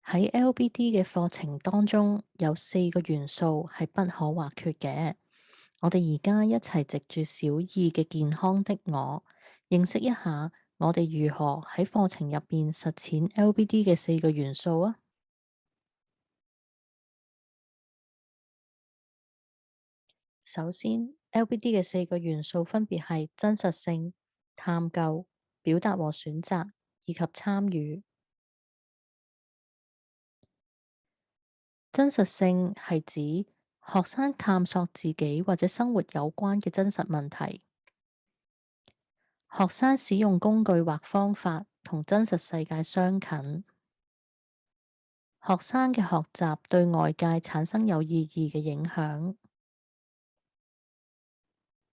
喺 LBD 嘅課程當中，有4個元素係不可或缺嘅。我哋而家一齊藉住小二嘅健康的我，認識一下我哋如何喺課程入邊實踐 LBD 嘅4個元素啊。首先，LBD 嘅4個元素分別係真實性、探究、表達和選擇以及參與。真實性係指學生探索自己或者生活有關嘅真實問題。學生使用工具或方法同真實世界相近。學生嘅學習對外界產生有意義嘅影響。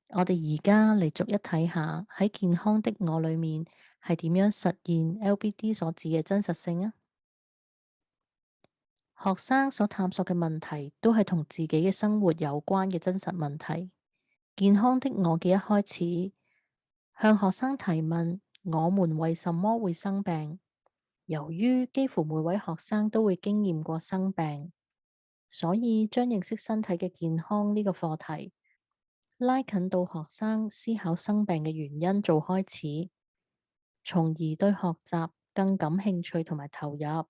我哋而家嚟逐一睇下喺健康的我裏面係點樣實現 LBD 所指嘅真實性啊。學生所探索嘅問題都係同自己嘅生活有關嘅真實問題。健康的我嘅一開始，向學生提問：我們為什麼會生病？由於幾乎每位學生都會經驗過生病，所以將認識身體嘅健康呢個課題拉近到學生思考生病嘅原因做開始，從而對學習更感興趣同埋投入。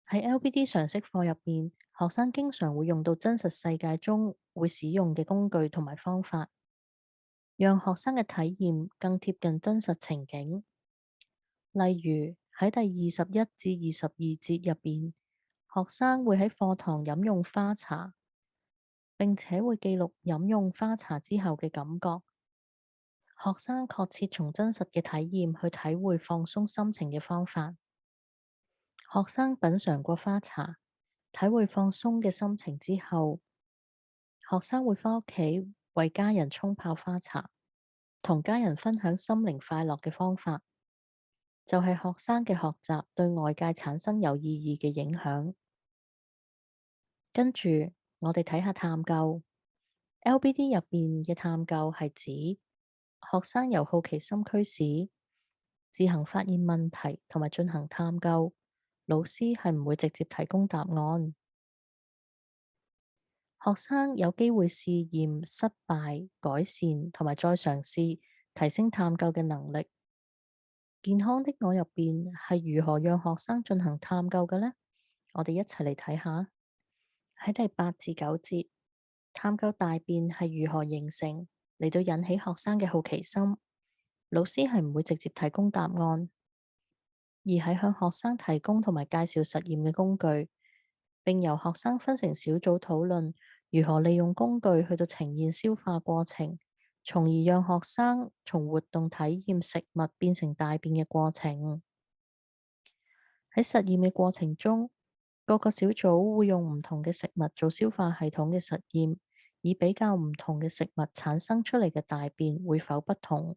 喺 LBD 常識課入邊，學生經常會用到真實世界中會使用嘅工具同埋方法，讓學生嘅體驗更貼近真實情景。例如喺第21至22節入邊，學生會喺課堂飲用花茶，並且會記錄飲用花茶之後嘅感覺。學生確切從真實嘅體驗去體會放鬆心情嘅方法。學生品嘗過花茶，體會放鬆嘅心情之後，學生會返屋企為家人沖泡花茶，同家人分享心靈快樂嘅方法，就係學生嘅學習對外界產生有意義嘅影響。跟住我哋睇下探究。LBD 入邊嘅探究係指學生由好奇心驅使，自行發現問題同埋進行探究。老師係唔會直接提供答案。學生有機會試驗、失敗、改善同埋再嘗試，提升探究嘅能力。健康的我入邊係如何讓學生進行探究嘅呢？我哋一齊嚟睇下。喺第8至9節，探究大便係如何形成，嚟到引起學生嘅好奇心。老師係唔會直接提供答案，而係向學生提供同埋介紹實驗嘅工具，並由學生分成小組討論如何利用工具去到呈現消化過程，從而讓學生從活動體驗食物變成大便嘅過程。喺實驗嘅過程中，各個小組會用唔同嘅食物做消化系統嘅實驗，以比較唔同嘅食物產生出嚟嘅大便會否不同。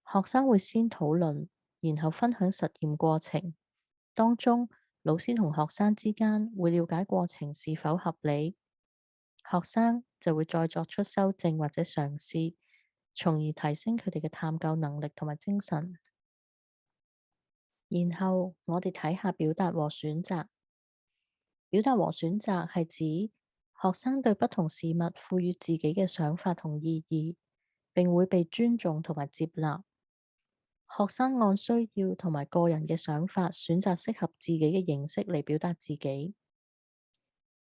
學生會先討論，然後分享實驗過程。當中，老師同學生之間會了解過程是否合理，學生就會再作出修正或者嘗試，從而提升佢哋嘅探究能力同埋精神。然後我哋睇下表達和選擇。表達和選擇係指學生對不同事物賦予自己嘅想法同意義，並會被尊重同埋接納。學生按需要同埋個人嘅想法選擇適合自己嘅形式嚟表達自己。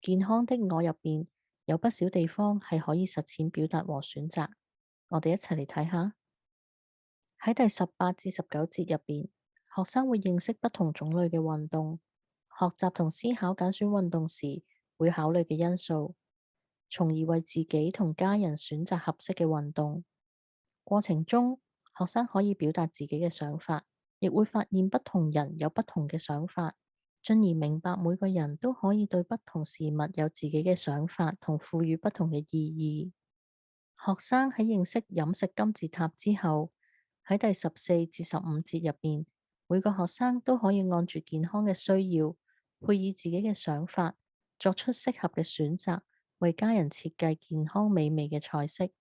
健康的我入邊有不少地方係可以實踐表達和選擇。我哋一齊嚟睇下。喺第18至19節入邊，學生會認識不同種類嘅運動，學習同思考揀選運動時會考慮嘅因素，從而為自己同家人選擇合適嘅運動。過程中，學生可以表達自己嘅想法，亦會發現不同人有不同嘅想法，進而明白每個人都可以對不同事物有自己嘅想法同賦予不同嘅意義。學生喺認識飲食金字塔之後，喺第14至15節入邊，每個學生都可以按住健康嘅需要，配以自己嘅想法，作出適合嘅選擇，為家人設計健康美味嘅菜式。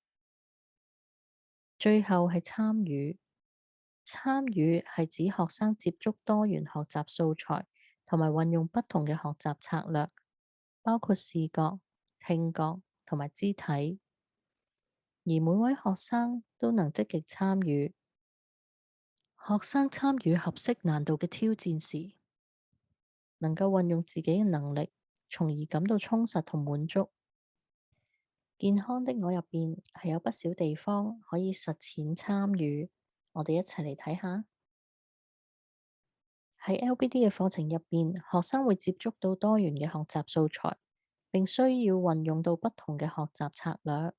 最後係參與。參與係指學生接觸多元學習素材，同埋運用不同嘅學習策略，包括視覺、聽覺同埋肢體，而每位學生都能積極參與。學生參與合適難度嘅挑戰時，能夠運用自己嘅能力，從而感到充實同滿足。健康的我入邊係有不少地方可以實踐參與，我哋一齊嚟睇下。喺 LBD 嘅課程入邊，學生會接觸到多元嘅學習素材，並需要運用到不同嘅學習策略。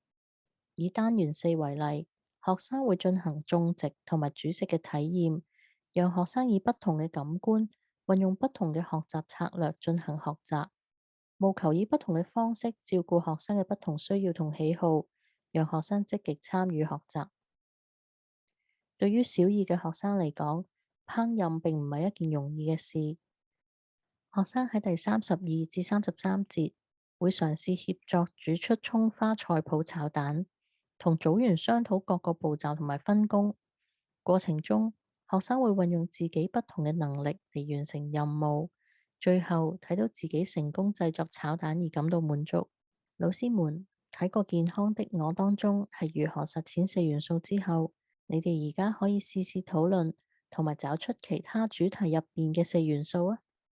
以單元4為例，學生會進行種植同埋煮食嘅體驗，讓學生以不同嘅感官，運用不同嘅學習策略進行學習，務求以不同嘅方式照顧學生嘅不同需要同喜好，讓學生積極參與學習。對於小二嘅學生嚟講，烹飪並唔係一件容易嘅事。學生喺第32至33節會嘗試協作煮出蔥花菜脯炒蛋，同組員商討各個步驟同埋分工。過程中，學生會運用自己不同嘅能力嚟完成任務，最後睇到自己成功製作炒蛋而感到滿足。老師們睇過健康的我當中係如何實踐4元素之後，你哋而家可以試試討論，同埋找出其他主題入邊嘅4元素啊！